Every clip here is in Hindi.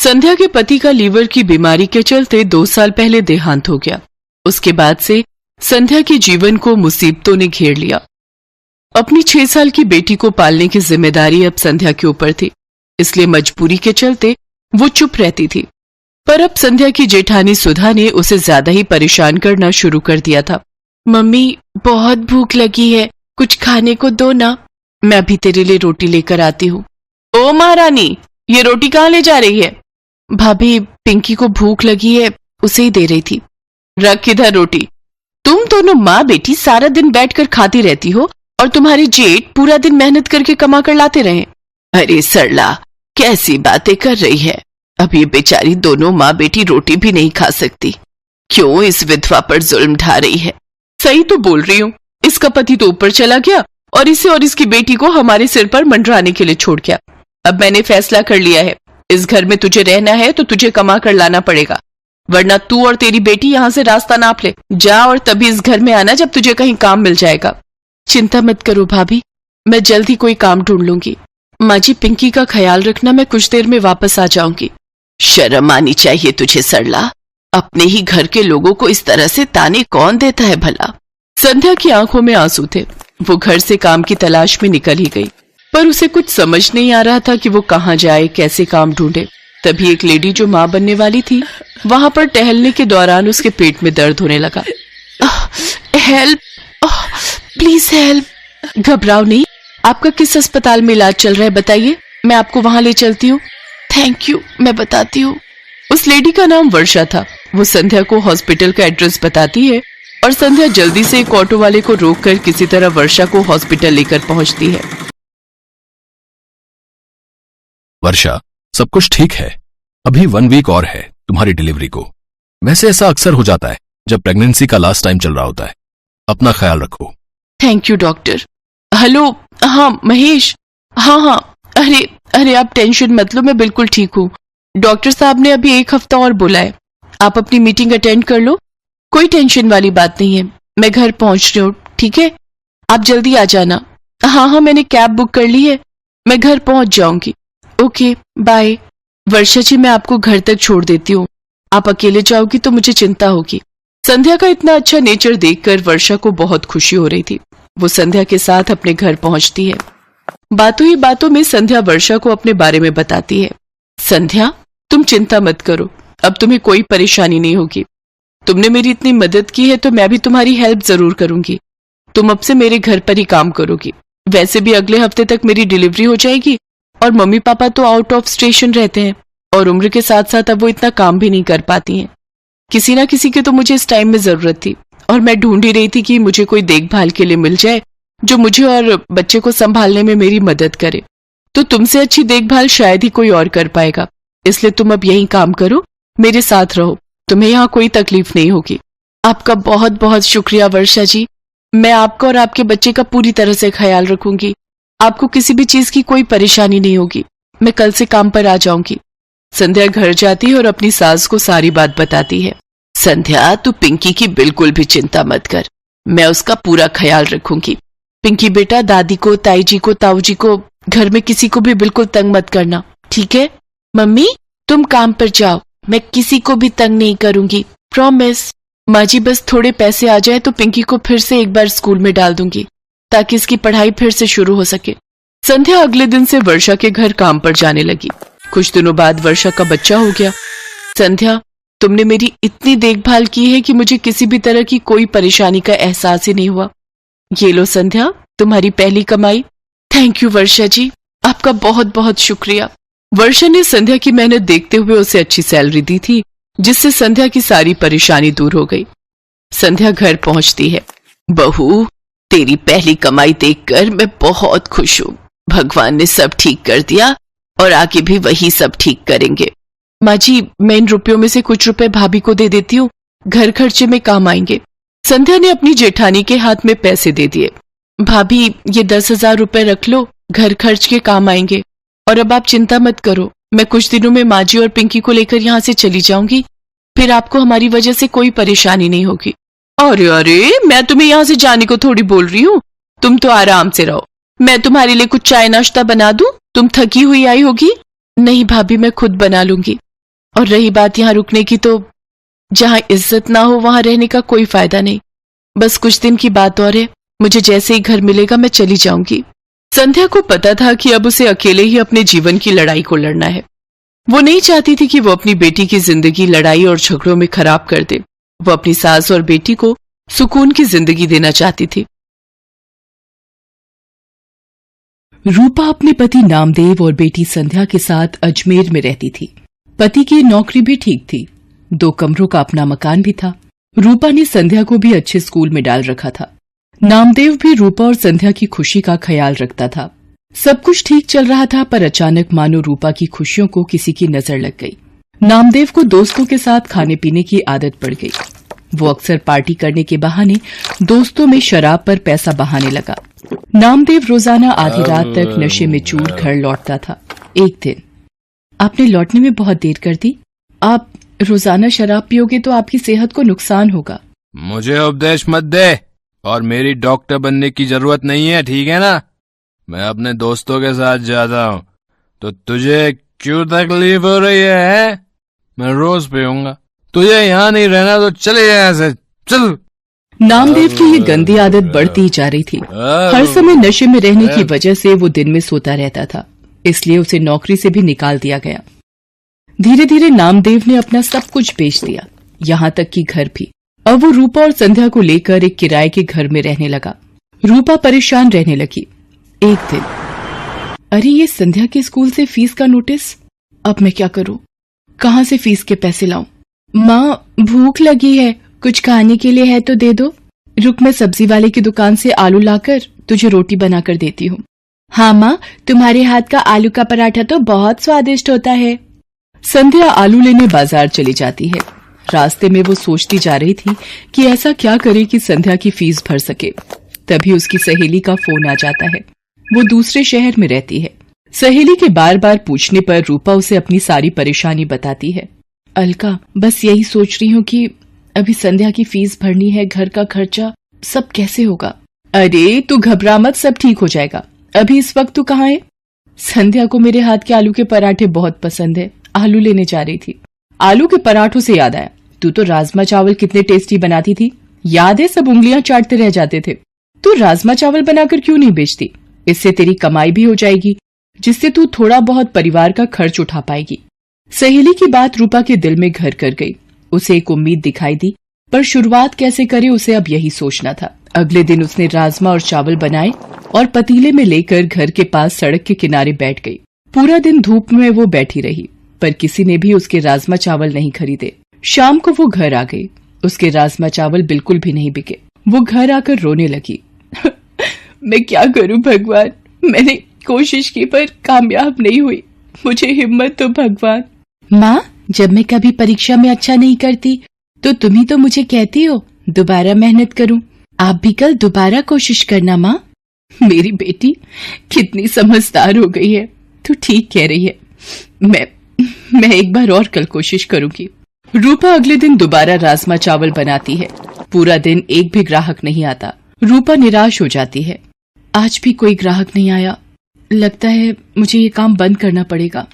संध्या के पति का लीवर की बीमारी के चलते 2 साल पहले देहांत हो गया। उसके बाद से संध्या के जीवन को मुसीबतों ने घेर लिया। अपनी 6 साल की बेटी को पालने की जिम्मेदारी अब संध्या के ऊपर थी, इसलिए मजबूरी के चलते वो चुप रहती थी। पर अब संध्या की जेठानी सुधा ने उसे ज्यादा ही परेशान करना शुरू कर दिया था। मम्मी, बहुत भूख लगी है, कुछ खाने को दो ना। मैं अभी तेरे लिए रोटी लेकर आती हूँ। ओ महारानी, ये रोटी कहाँ ले जा रही है? भाभी, पिंकी को भूख लगी है, उसे ही दे रही थी। रख इधर रोटी। तुम दोनों माँ बेटी सारा दिन बैठकर खाती रहती हो और तुम्हारे जेठ पूरा दिन मेहनत करके कमा कर लाते रहे। अरे सरला, कैसी बातें कर रही है? अब ये बेचारी दोनों माँ बेटी रोटी भी नहीं खा सकती। क्यों इस विधवा पर जुल्म ढा रही है? सही तो बोल रही हूँ, इसका पति तो ऊपर चला गया और इसे और इसकी बेटी को हमारे सिर पर मंडराने के लिए छोड़ गया। अब मैंने फैसला कर लिया है, इस घर में तुझे रहना है तो तुझे कमा कर लाना पड़ेगा, वरना तू और तेरी बेटी यहाँ से रास्ता नाप ले। जा और तभी इस घर में आना जब तुझे कहीं काम मिल जाएगा। चिंता मत करो भाभी, मैं जल्द ही कोई काम ढूंढ लूंगी। माँ जी, पिंकी का ख्याल रखना, मैं कुछ देर में वापस आ जाऊंगी। शर्म आनी चाहिए तुझे सरला, अपने ही घर के लोगों को इस तरह से ताने कौन देता है भला? संध्या की आंखों में आंसू थे। वो घर से काम की तलाश में निकल ही गई, पर उसे कुछ समझ नहीं आ रहा था कि वो कहाँ जाए, कैसे काम ढूंढे। तभी एक लेडी जो माँ बनने वाली थी, वहां पर टहलने के दौरान उसके पेट में दर्द होने लगा। Help, please help. घबराओ नहीं, आपका किस अस्पताल में इलाज चल रहा है बताइए, मैं आपको वहां ले चलती हूँ। थैंक यू, मैं बताती हूँ। उस लेडी का नाम वर्षा था। वो संध्या को हॉस्पिटल का एड्रेस बताती है और संध्या जल्दी से एक ऑटो वाले को रोककर किसी तरह वर्षा को हॉस्पिटल लेकर पहुंचती है। वर्षा, सब कुछ ठीक है, अभी 1 वीक और है तुम्हारी डिलीवरी को। वैसे ऐसा अक्सर हो जाता है जब प्रेगनेंसी का लास्ट टाइम चल रहा होता है। अपना ख्याल रखो। Thank you doctor. हेलो, हाँ महेश। हाँ, अरे आप टेंशन मत लो, मैं बिल्कुल ठीक हूँ। डॉक्टर साहब ने अभी 1 हफ्ता और बोला है, आप अपनी मीटिंग अटेंड कर लो। कोई टेंशन वाली बात नहीं है, मैं घर पहुंच रही हूँ, ठीक है? आप जल्दी आ जाना। हाँ, मैंने कैब बुक कर ली है, मैं घर पहुंच जाऊंगी। Okay, bye. वर्षा जी, मैं आपको घर तक छोड़ देती हूँ, आप अकेले जाओगी तो मुझे चिंता होगी। संध्या का इतना अच्छा नेचर देखकर वर्षा को बहुत खुशी हो रही थी। वो संध्या के साथ अपने घर पहुंचती है। बातों ही बातों में संध्या वर्षा को अपने बारे में बताती है। संध्या, तुम चिंता मत करो, अब तुम्हें कोई परेशानी नहीं होगी। तुमने मेरी इतनी मदद की है तो मैं भी तुम्हारी हेल्प जरूर करूंगी। तुम अब से मेरे घर पर ही काम करोगी। वैसे भी अगले हफ्ते तक मेरी डिलीवरी हो जाएगी और मम्मी पापा तो आउट ऑफ स्टेशन रहते हैं और उम्र के साथ साथ अब वो इतना काम भी नहीं कर पाती हैं। किसी ना किसी की तो मुझे इस टाइम में जरूरत थी और मैं ढूंढ ही रही थी कि मुझे कोई देखभाल के लिए मिल जाए जो मुझे और बच्चे को संभालने में मेरी मदद करे। तो तुमसे अच्छी देखभाल शायद ही कोई और कर पाएगा, इसलिए तुम अब यही काम करो, मेरे साथ रहो, तुम्हें यहाँ कोई तकलीफ नहीं होगी। आपका बहुत बहुत शुक्रिया वर्षा जी, मैं आपका और आपके बच्चे का पूरी तरह से ख्याल रखूंगी। आपको किसी भी चीज की कोई परेशानी नहीं होगी। मैं कल से काम पर आ जाऊंगी। संध्या घर जाती है और अपनी सास को सारी बात बताती है। संध्या, तू पिंकी की बिल्कुल भी चिंता मत कर, मैं उसका पूरा ख्याल रखूंगी। पिंकी बेटा, दादी को, ताई जी को, ताऊ जी को, घर में किसी को भी बिल्कुल तंग मत करना, ठीक है? मम्मी, तुम काम पर जाओ, मैं किसी को भी तंग नहीं करूंगी, प्रॉमिस। माँ जी, बस थोड़े पैसे आ जाए तो पिंकी को फिर से एक बार स्कूल में डाल दूंगी ताकि इसकी पढ़ाई फिर से शुरू हो सके। संध्या अगले दिन से वर्षा के घर काम पर जाने लगी। कुछ दिनों बाद वर्षा का बच्चा हो गया। संध्या, तुमने मेरी इतनी देखभाल की है कि मुझे किसी भी तरह की कोई परेशानी का एहसास ही नहीं हुआ। ये लो संध्या, तुम्हारी पहली कमाई। थैंक यू वर्षा जी, आपका बहुत बहुत शुक्रिया। वर्षा ने संध्या की मेहनत देखते हुए उसे अच्छी सैलरी दी थी, जिससे संध्या की सारी परेशानी दूर हो गई। संध्या घर पहुंचती है। बहू, तेरी पहली कमाई देखकर मैं बहुत खुश हूँ। भगवान ने सब ठीक कर दिया और आगे भी वही सब ठीक करेंगे। माँ जी, मैं इन रुपयों में से कुछ रुपए भाभी को दे देती हूँ, घर खर्चे में काम आएंगे। संध्या ने अपनी जेठानी के हाथ में पैसे दे दिए। भाभी, ये 10,000 रुपए रख लो, घर खर्च के काम आएंगे। और अब आप चिंता मत करो, मैं कुछ दिनों में माँ जी और पिंकी को लेकर यहाँ से चली जाऊंगी, फिर आपको हमारी वजह से कोई परेशानी नहीं होगी। अरे, मैं तुम्हें यहाँ से जाने को थोड़ी बोल रही हूँ, तुम तो आराम से रहो। मैं तुम्हारे लिए कुछ चाय नाश्ता बना दूं? तुम थकी हुई आई होगी। नहीं भाभी, मैं खुद बना लूंगी। और रही बात यहाँ रुकने की, तो जहाँ इज्जत ना हो वहां रहने का कोई फायदा नहीं। बस कुछ दिन की बात और है, मुझे जैसे ही घर मिलेगा मैं चली जाऊंगी। संध्या को पता था कि अब उसे अकेले ही अपने जीवन की लड़ाई को लड़ना है। वो नहीं चाहती थी कि वो अपनी बेटी की जिंदगी लड़ाई और झगड़ों में खराब कर दे। वो अपनी सास और बेटी को सुकून की जिंदगी देना चाहती थी। रूपा अपने पति नामदेव और बेटी संध्या के साथ अजमेर में रहती थी। पति की नौकरी भी ठीक थी, 2 कमरों का अपना मकान भी था। रूपा ने संध्या को भी अच्छे स्कूल में डाल रखा था। नामदेव भी रूपा और संध्या की खुशी का ख्याल रखता था। सब कुछ ठीक चल रहा था, पर अचानक मानो रूपा की खुशियों को किसी की नजर लग गई। नामदेव को दोस्तों के साथ खाने पीने की आदत पड़ गई। वो अक्सर पार्टी करने के बहाने दोस्तों में शराब पर पैसा बहाने लगा। नामदेव रोजाना आधी रात तक नशे में चूर घर लौटता था। एक दिन, आपने लौटने में बहुत देर कर दी। आप रोजाना शराब पियोगे तो आपकी सेहत को नुकसान होगा। मुझे उपदेश मत दे, और मेरी डॉक्टर बनने की जरूरत नहीं है, ठीक है ना? मैं अपने दोस्तों के साथ जाता हूँ, तो तुझे क्यों तकलीफ हो रही है? मैं रोज पीऊंगा। तुझे यहाँ नहीं रहना तो चले जा यहाँ से, चल। नामदेव की ये गंदी आदत बढ़ती जा रही थी। हर समय नशे में रहने की वजह से वो दिन में सोता रहता था, इसलिए उसे नौकरी से भी निकाल दिया गया। धीरे धीरे नामदेव ने अपना सब कुछ बेच दिया, यहाँ तक कि घर भी। अब वो रूपा और संध्या को लेकर एक किराए के घर में रहने लगा। रूपा परेशान रहने लगी। एक दिन, अरे ये संध्या के स्कूल से फीस का नोटिस, अब मैं क्या करूं? कहाँ से फीस के पैसे लाऊं? माँ, भूख लगी है, कुछ खाने के लिए है तो दे दो। रुक, मैं सब्जी वाले की दुकान से आलू लाकर तुझे रोटी बनाकर देती हूँ। हाँ माँ, तुम्हारे हाथ का आलू का पराठा तो बहुत स्वादिष्ट होता है। संध्या आलू लेने बाजार चली जाती है। रास्ते में वो सोचती जा रही थी कि ऐसा क्या करे कि संध्या की फीस भर सके। तभी उसकी सहेली का फोन आ जाता है। वो दूसरे शहर में रहती है। सहेली के बार बार पूछने पर रूपा उसे अपनी सारी परेशानी बताती है। अलका, बस यही सोच रही हूँ कि अभी संध्या की फीस भरनी है, घर का खर्चा सब कैसे होगा। अरे तू घबरा मत, सब ठीक हो जाएगा। अभी इस वक्त तू कहाँ है? संध्या को मेरे हाथ के आलू के पराठे बहुत पसंद है, आलू लेने जा रही थी। आलू के पराठों से याद आया, तू तो राजमा चावल कितने टेस्टी बनाती थी, याद है? सब उंगलियां चाटते रह जाते थे। तू राजमा चावल बनाकर क्यों नहीं बेचती? इससे तेरी कमाई भी हो जाएगी, जिससे तू थोड़ा बहुत परिवार का खर्च उठा पाएगी। सहेली की बात रूपा के दिल में घर कर गई। उसे एक उम्मीद दिखाई दी, पर शुरुआत कैसे करे उसे अब यही सोचना था। अगले दिन उसने राजमा और चावल बनाए और पतीले में लेकर घर के पास सड़क के किनारे बैठ गई। पूरा दिन धूप में वो बैठी रही, पर किसी ने भी उसके राजमा चावल नहीं खरीदे। शाम को वो घर आ गई। उसके राजमा चावल बिल्कुल भी नहीं बिके। वो घर आकर रोने लगी। मैं क्या करूं भगवान, मैंने कोशिश की पर कामयाब नहीं हुई, मुझे हिम्मत दो भगवान। माँ, जब मैं कभी परीक्षा में अच्छा नहीं करती तो तुम ही तो मुझे कहती हो दोबारा मेहनत करूं। आप भी कल दोबारा कोशिश करना माँ। मेरी बेटी कितनी समझदार हो गई है, तू ठीक कह रही है। मैं एक बार और कल कोशिश करूंगी। रूपा अगले दिन दोबारा राजमा चावल बनाती है। पूरा दिन एक भी ग्राहक नहीं आता। रूपा निराश हो जाती है। आज भी कोई ग्राहक नहीं आया, लगता है मुझे ये काम बंद करना पड़ेगा।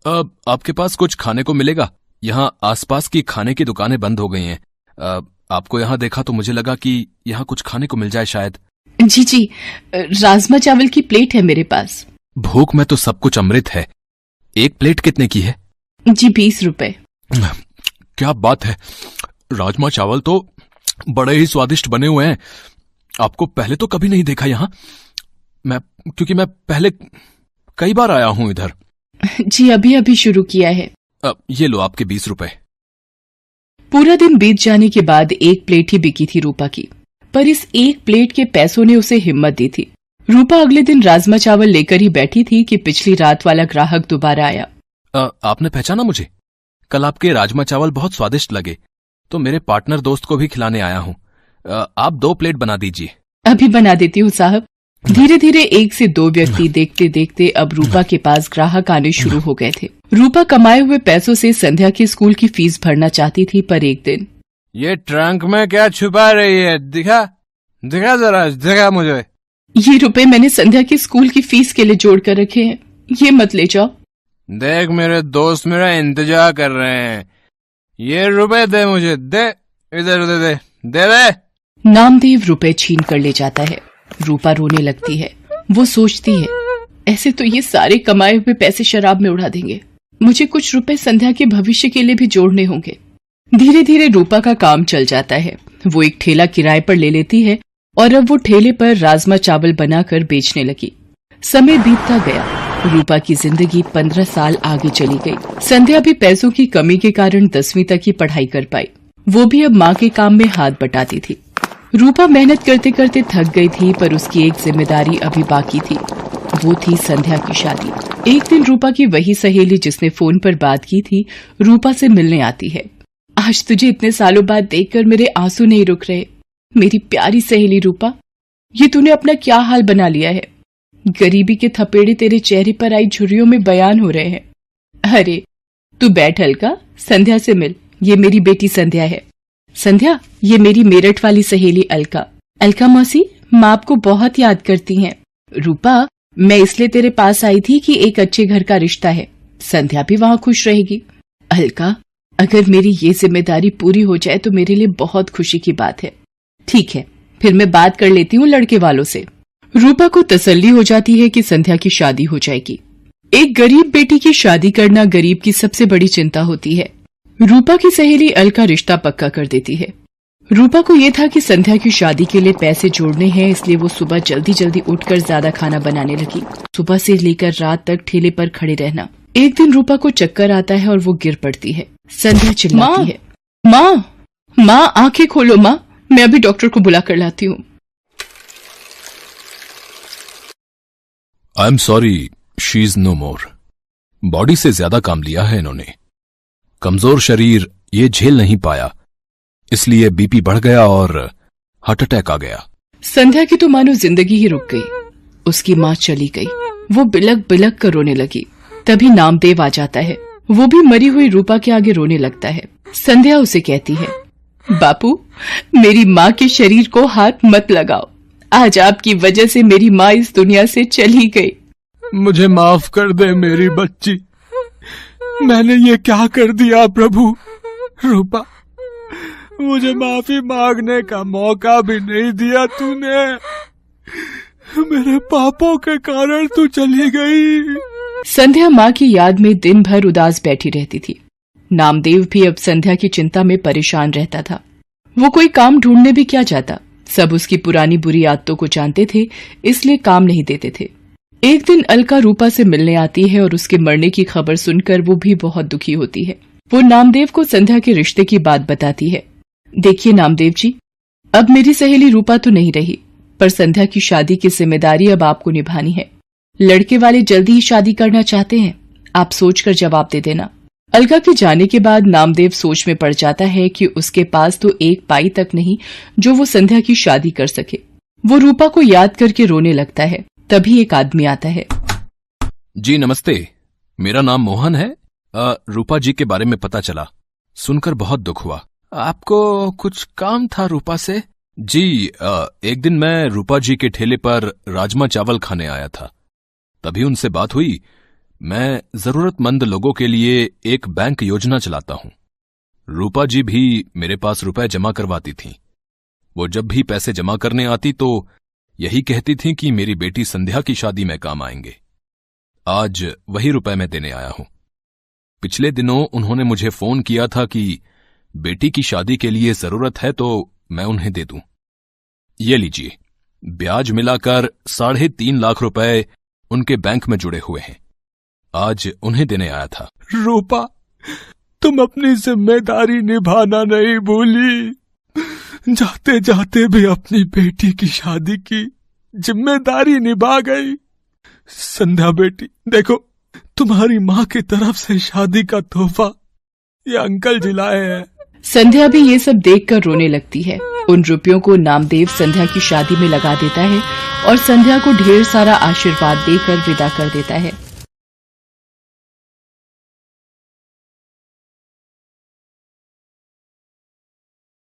अब आपके पास कुछ खाने को मिलेगा? यहाँ आसपास की खाने की दुकानें बंद हो गई हैं। आपको यहाँ देखा तो मुझे लगा कि यहाँ कुछ खाने को मिल जाए शायद। जी, राजमा चावल की प्लेट है मेरे पास। भूख में तो सब कुछ अमृत है। एक प्लेट कितने की है? जी 20 रुपए। क्या बात है, राजमा चावल तो बड़े ही स्वादिष्ट बने हुए हैं। आपको पहले तो कभी नहीं देखा यहाँ, क्योंकि मैं पहले कई बार आया हूं इधर। जी अभी शुरू किया है। ये लो आपके 20 रुपए। पूरा दिन बीत जाने के बाद एक प्लेट ही बिकी थी रूपा की, पर इस एक प्लेट के पैसों ने उसे हिम्मत दी थी। रूपा अगले दिन राजमा चावल लेकर ही बैठी थी कि पिछली रात वाला ग्राहक दोबारा आया। आपने पहचाना मुझे? कल आपके राजमा चावल बहुत स्वादिष्ट लगे, तो मेरे पार्टनर दोस्त को भी खिलाने आया हूँ। आप 2 प्लेट बना दीजिए। अभी बना देती हूँ साहब। धीरे धीरे 1 से 2 व्यक्ति देखते देखते अब रूपा के पास ग्राहक आने शुरू हो गए थे। रूपा कमाए हुए पैसों से संध्या के स्कूल की फीस भरना चाहती थी, पर एक दिन, ये ट्रंक में क्या छुपा रही है? दिखा जरा, दिखा मुझे। ये रुपए मैंने संध्या के स्कूल की फीस के लिए जोड़ कर रखे हैं। ये मत ले जाओ। देख मेरे दोस्त मेरा इंतजार कर रहे हैं, ये रुपए दे मुझे, दे इधर दे दे दे दे। नामदेव रुपए छीन कर ले जाता है। रूपा रोने लगती है। वो सोचती है, ऐसे तो ये सारे कमाए हुए पैसे शराब में उड़ा देंगे, मुझे कुछ रुपए संध्या के भविष्य के लिए भी जोड़ने होंगे। धीरे धीरे रूपा का काम चल जाता है। वो एक ठेला किराए पर ले लेती है और अब वो ठेले पर राजमा चावल बनाकर बेचने लगी। समय बीतता गया। रूपा की जिंदगी 15 साल आगे चली गई। संध्या भी पैसों की कमी के कारण 10वीं तक की पढ़ाई कर पाई। वो भी अब माँ के काम में हाथ बटाती थी। रूपा मेहनत करते करते थक गई थी, पर उसकी एक जिम्मेदारी अभी बाकी थी। वो थी संध्या की शादी। एक दिन रूपा की वही सहेली जिसने फोन पर बात की थी, रूपा से मिलने आती है। आज तुझे इतने सालों बाद देखकर मेरे आंसू नहीं रुक रहे। मेरी प्यारी सहेली रूपा, ये तूने अपना क्या हाल बना लिया है। गरीबी के थपेड़े तेरे चेहरे पर आई झुर्रियों में बयान हो रहे हैं। अरे तू बैठ अलका, संध्या से मिल। ये मेरी बेटी संध्या है। संध्या, ये मेरी मेरठ वाली सहेली अलका। अलका मौसी, माँ आपको बहुत याद करती हैं। रूपा, मैं इसलिए तेरे पास आई थी कि एक अच्छे घर का रिश्ता है, संध्या भी वहाँ खुश रहेगी। अलका, अगर मेरी ये जिम्मेदारी पूरी हो जाए तो मेरे लिए बहुत खुशी की बात है। ठीक है, फिर मैं बात कर लेती हूँ लड़के वालों से। रूपा को तसल्ली हो जाती है कि संध्या की शादी हो जाएगी। एक गरीब बेटी की शादी करना गरीब की सबसे बड़ी चिंता होती है। रूपा की सहेली अलका रिश्ता पक्का कर देती है। रूपा को ये था कि संध्या की शादी के लिए पैसे जोड़ने हैं, इसलिए वो सुबह जल्दी जल्दी उठकर ज्यादा खाना बनाने लगी। सुबह से लेकर रात तक ठेले पर खड़े रहना। एक दिन रूपा को चक्कर आता है और वो गिर पड़ती है। संध्या चिल्लाती है, माँ आंखें खोलो माँ, मैं अभी डॉक्टर को बुला कर लाती हूँ। I am sorry, she is no more. Body से ज्यादा काम लिया है इन्होंने। कमजोर शरीर ये झेल नहीं पाया, इसलिए बीपी बढ़ गया और हार्ट अटैक आ गया। संध्या की तो मानो जिंदगी ही रुक गई। उसकी माँ चली गई। वो बिलक बिलक कर रोने लगी। तभी नामदेव आ जाता है। वो भी मरी हुई रूपा के आगे रोने लगता है। संध्या उसे कहती है, बापू, मेरी माँ के शरीर को हाथ मत लगाओ। आज आपकी वजह से मेरी माँ इस दुनिया से चली गई। मुझे माफ कर दे मेरी बच्ची, मैंने ये क्या कर दिया प्रभु। रूपा, मुझे माफी मांगने का मौका भी नहीं दिया तूने। मेरे पापों के कारण तू चली गई। संध्या माँ की याद में दिन भर उदास बैठी रहती थी। नामदेव भी अब संध्या की चिंता में परेशान रहता था। वो कोई काम ढूंढने भी क्या जाता। सब उसकी पुरानी बुरी आदतों को जानते थे, इसलिए काम नहीं देते थे। एक दिन अलका रूपा से मिलने आती है और उसके मरने की खबर सुनकर वो भी बहुत दुखी होती है। वो नामदेव को संध्या के रिश्ते की बात बताती है। देखिए नामदेव जी, अब मेरी सहेली रूपा तो नहीं रही, पर संध्या की शादी की जिम्मेदारी अब आपको निभानी है। लड़के वाले जल्दी ही शादी करना चाहते हैं, आप सोचकर जवाब दे देना। अलका के जाने के बाद नामदेव सोच में पड़ जाता है कि उसके पास तो एक पाई तक नहीं जो वो संध्या की शादी कर सके। वो रूपा को याद करके रोने लगता है। तभी एक आदमी आता है। जी नमस्ते, मेरा नाम मोहन है। रूपा जी के बारे में पता चला, सुनकर बहुत दुख हुआ। आपको कुछ काम था रूपा से? जी, एक दिन मैं रूपा जी के ठेले पर राजमा चावल खाने आया था, तभी उनसे बात हुई। मैं जरूरतमंद लोगों के लिए एक बैंक योजना चलाता हूं। रूपा जी भी मेरे पास रुपए जमा करवाती थीं। वो जब भी पैसे जमा करने आती तो यही कहती थीं कि मेरी बेटी संध्या की शादी में काम आएंगे। आज वही रुपए मैं देने आया हूं। पिछले दिनों उन्होंने मुझे फोन किया था कि बेटी की शादी के लिए जरूरत है तो मैं उन्हें दे दूं। ये लीजिए, ब्याज मिलाकर 3.5 लाख रुपए उनके बैंक में जुड़े हुए हैं। आज उन्हें देने आया था। रूपा, तुम अपनी जिम्मेदारी निभाना नहीं भूली। जाते जाते भी अपनी बेटी की शादी की जिम्मेदारी निभा गई। संध्या बेटी, देखो, तुम्हारी माँ की तरफ से शादी का तोहफा ये अंकल जी लाए हैं। संध्या भी ये सब देखकर रोने लगती है। उन रुपयों को नामदेव संध्या की शादी में लगा देता है और संध्या को ढेर सारा आशीर्वाद देकर विदा कर देता है।